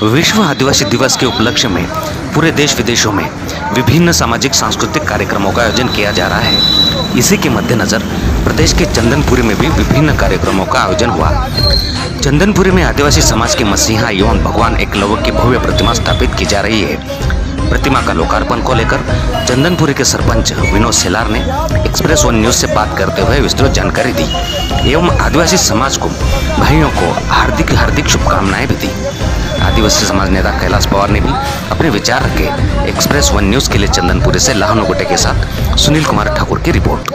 विश्व आदिवासी दिवस के उपलक्ष्य में पूरे देश विदेशों में विभिन्न सामाजिक सांस्कृतिक कार्यक्रमों का आयोजन किया जा रहा है। इसी के मद्देनज़र प्रदेश के चंदनपुरी में भी विभिन्न कार्यक्रमों का आयोजन हुआ। चंदनपुरी में आदिवासी समाज के मसीहा एवं भगवान एकलव्य की भव्य प्रतिमा स्थापित की जा रही है। प्रतिमा का लोकार्पण को लेकर चंदनपुरी के सरपंच विनोद सेलार ने एक्सप्रेस वन न्यूज से बात करते हुए विस्तृत जानकारी दी एवं आदिवासी समाज को भाइयों को हार्दिक शुभकामनाएं भी दी। आदिवासी समाज नेता कैलाश पवार ने भी अपने विचार रखे। एक्सप्रेस वन न्यूज के लिए चंदनपुरी से लाहनो गोटे के साथ सुनील कुमार ठाकुर की रिपोर्ट।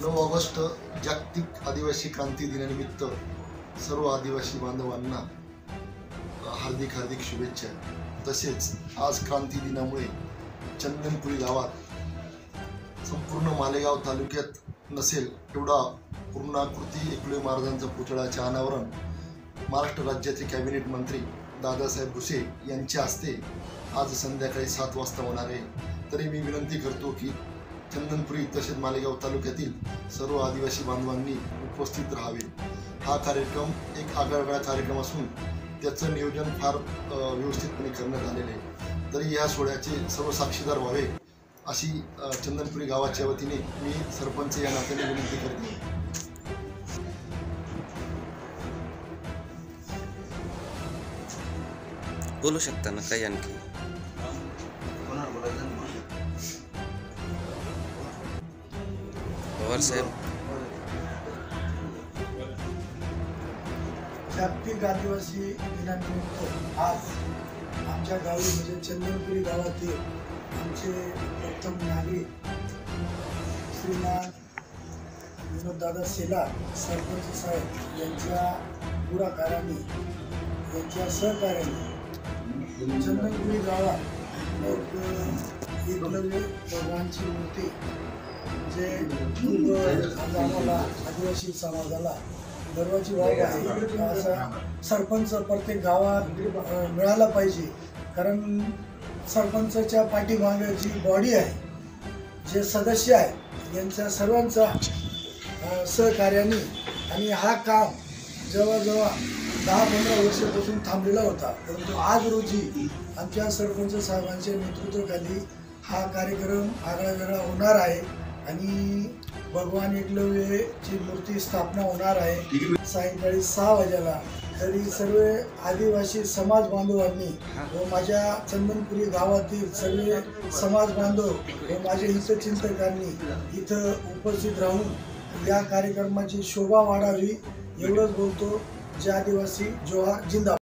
9 ऑगस्ट जागतिक आदिवासी क्रांती दिनानिमित्त सर्व आदिवासी बांधवांना हार्दिक शुभेच्छा। तसेच आज क्रांती दिनामुळे चंदनपुरी गावात संपूर्ण मालेगाव तालुक्यात नसेल एवढा पूर्णाकृती एकलव्य महाराजांचा पुतळ्याचे अनावरण महाराष्ट्र राज्याचे कॅबिनेट मंत्री दादासाहेब भुसे यांच्या हस्ते आज संध्याकाळी 7 वाजता होणार आहे। तरी मी विनंती करतो की चंदनपुरी तसेच मालेगाव तालुक्यातील सर्व आदिवासी बांधवांनी उपस्थित राहावे। हा कार्यक्रम एक आगळावेगळा कार्यक्रम असून त्याचं नियोजन फार व्यवस्थितपणे करण्यात आलेले आहे। तरी या सोहळ्याचे सर्व साक्षीदार व्हावे अशी चंदनपुरी गावाच्या वतीने मी सरपंच या नात्याने विनंती करते। बोलू शकता ना काही आणखी? पवार साहेब, जागतिक आदिवासी दिनानिमित्त आज आमच्या गावी म्हणजे चंदनपुरी गावातील आमचे प्रथम नागरिक श्रीमान विनोददादा सेलार सरपंच साहेब यांच्या पुढाकाराने यांच्या सहकार्याने चंदनपुरी गावात एकलव्य भगवानची मूर्ती जे आज आम्हाला आदिवासी समाजाला गर्वाची बाब आहे। असा सरपंच प्रत्येक गावात मिळाला पाहिजे, कारण सरपंचाच्या पाठीमागे जी बॉडी आहे, जे सदस्य आहे, यांच्या सर्वांचा सहकार्याने आणि हा काम जवळजवळ 10-15 वर्षापासून थांबलेला होता, परंतु आज रोजी आमच्या सरपंच साहेबांच्या नेतृत्वाखाली हा कार्यक्रम आगळावेगळा होणार आहे आणि भगवान एकलव्यची मूर्ती स्थापना होणार आहे सायंकाळी 6 वाजेला। तरी सर्व आदिवासी समाज बांधवांनी व माझ्या चंदनपुरी गावातील सर्व समाज बांधव व माझे हितचिंतकांनी इथं उपस्थित राहून या कार्यक्रमाची शोभा वाढावी एवढंच बोलतो। जय आदिवासी, जोहार, जिंदाबाद।